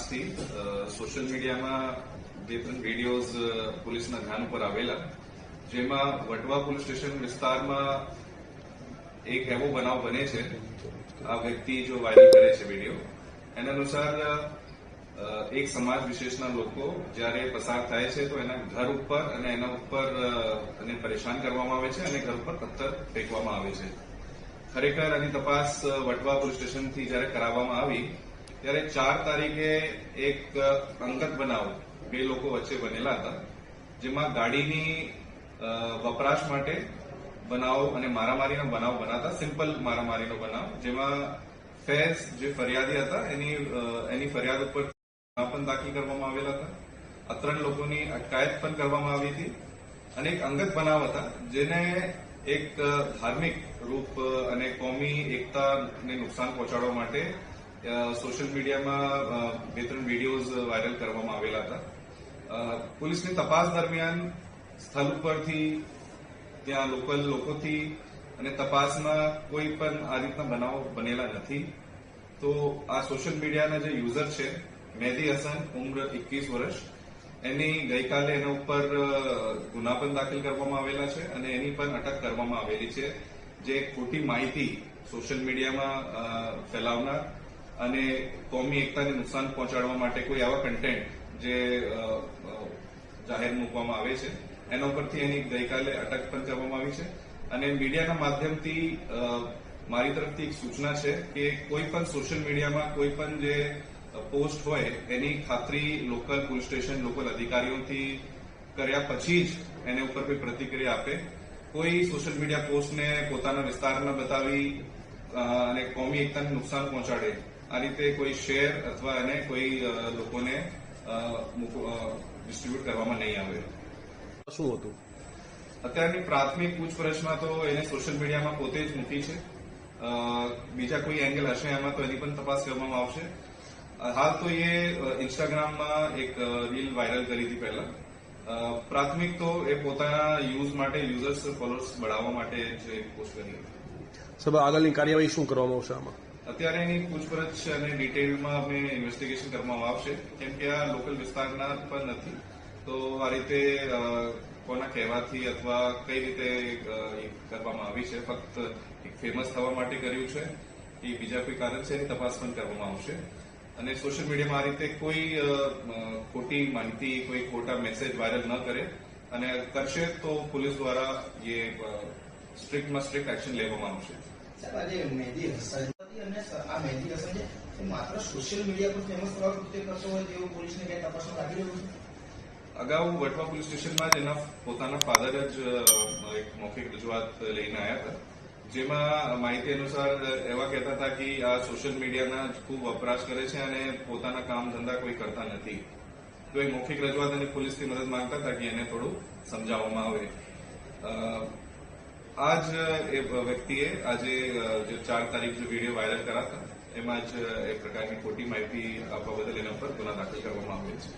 માર્ચથી સોશિયલ મીડિયામાં 2-3 વિડીયોઝ પોલીસના ધ્યાન ઉપર આવેલા, જેમાં વટવા પોલીસ સ્ટેશન વિસ્તારમાં એક એવો બનાવ બને છે. આ વ્યક્તિ જો વાયરલ કરે છે વિડીયો, એના અનુસાર એક સમાજ વિશેષના લોકો જ્યારે પસાર થાય છે તો એના ઘર ઉપર અને એના ઉપર એને પરેશાન કરવામાં આવે છે અને ઘર ઉપર પથ્થર ફેંકવામાં આવે છે. ખરેખર આની તપાસ વટવા પોલીસ સ્ટેશનથી જ્યારે કરાવવામાં આવી ત્યારે 4 તારીખે એક અંગત બનાવ 2 લોકો વચ્ચે બનેલા હતા, જેમાં ગાડીની વપરાશ માટે બનાવ અને મારામારીનો બનાવ બનાતા, સિમ્પલ મારામારીનો બનાવ, જેમાં ફૈઝ જે ફરિયાદી હતા એની ફરિયાદ ઉપર પણ દાખલ કરવામાં આવેલા હતા. 3 લોકોની અટકાયત પણ કરવામાં આવી હતી અને એક અંગત બનાવ હતા જેને એક ધાર્મિક રૂપ અને કોમી એકતાને નુકસાન પહોંચાડવા માટે સોશિયલ મીડિયામાં 2-3 વિડીયોઝ વાયરલ કરવામાં આવેલા હતા. પોલીસની તપાસ દરમિયાન સ્થળ ઉપરથી, ત્યાં લોકલ લોકોથી અને તપાસમાં કોઈ પણ આ રીતના બનાવ બનેલા નથી. તો આ સોશિયલ મીડિયાના જે યુઝર છે મહેદી હસન, ઉંમર 21 વર્ષ, એની ગઈકાલે એના ઉપર ગુના પણ દાખલ કરવામાં આવેલા છે અને એની પણ અટક કરવામાં આવેલી છે, જે ખોટી માહિતી સોશિયલ મીડિયામાં ફેલાવનાર અને કોમી એકતાને નુકસાન પહોંચાડવા માટે કોઈ આવા કન્ટેન્ટ જે જાહેર મૂકવામાં આવે છે એના ઉપરથી એની ગઈકાલે અટક પણ કરવામાં આવી છે. અને મીડિયાના માધ્યમથી મારી તરફથી એક સૂચના છે કે કોઈ પણ સોશિયલ મીડિયામાં કોઈ પણ જે પોસ્ટ હોય એની ખાતરી લોકલ પોલીસ સ્ટેશન, લોકલ અધિકારીઓથી કર્યા પછી જ એને ઉપર કોઈ પ્રતિક્રિયા આપે. કોઈ સોશિયલ મીડિયા પોસ્ટને પોતાના વિસ્તારમાં બતાવી અને કોમી એકતાને નુકસાન પહોંચાડે, આ રીતે કોઈ શેર અથવા એને કોઈ લોકોને ડિસ્ટ્રીબ્યુટ કરવામાં નહીં આવે. શું હતું અત્યારની પ્રાથમિક પૂછપરછમાં તો એને સોશિયલ મીડિયામાં પોતે જ મૂકી છે. બીજા કોઈ એંગલ હશે એમાં તો એની પણ તપાસ કરવામાં આવશે. હાલ તો એ ઇન્સ્ટાગ્રામમાં એક રીલ વાયરલ કરી હતી પહેલા. પ્રાથમિક તો એ પોતાના યુઝ માટે, યુઝર્સ ફોલોઅર્સ બઢાવવા માટે જ પોસ્ટ કરી હતી. સાહેબ, આગળની કાર્યવાહી શું કરવામાં આવશે આમાં? અત્યારે એની પૂછપરછ અને ડિટેલમાં અમે ઇન્વેસ્ટિગેશન કરવામાં આવશે, કેમ કે આ લોકલ વિસ્તારના પણ નથી. તો આ રીતે કોના કહેવાથી અથવા કઈ રીતે કરવામાં આવી છે, ફક્ત એક ફેમસ થવા માટે કર્યું છે કે બીજા કોઈ કારણ છે, એની તપાસ પણ કરવામાં આવશે. અને સોશિયલ મીડિયામાં આ રીતે કોઈ ખોટી માહિતી, કોઈ ખોટા મેસેજ વાયરલ ન કરે, અને કરશે તો પોલીસ દ્વારા એ સ્ટ્રિક્ટમાં સ્ટ્રિક્ટ એક્શન લેવામાં આવશે. સાહેબ, આજે મહેદી હસન અને આ મહેદી હસન છે માત્ર સોશિયલ મીડિયા પર ફેમસ થવા કૃત્ય કરતો હોય તેવું પોલીસને કઈ તપાસમાં લાગી રહ્યું છે? અગાઉ વટવા પોલીસ સ્ટેશનમાં જ એના પોતાના ફાધર જ એક મૌખિક રજૂઆત લઈને આવ્યા હતા, જેમાં માહિતી અનુસાર એવા કહેતા હતા કે આ સોશિયલ મીડિયાના ખૂબ વપરાશ કરે છે અને પોતાના કામ ધંધા કોઈ કરતા નથી. તો એ મૌખિક રજૂઆત અને પોલીસની મદદ માંગતા હતા કે એને થોડું સમજાવવામાં આવે. આ જ એ વ્યક્તિએ આજે જે 4 તારીખ જે વિડીયો વાયરલ કરાતા એમાં જ એ પ્રકારની ખોટી માહિતી આપવા બદલ એના પર ગુના દાખલ કરવામાં આવ્યો છે.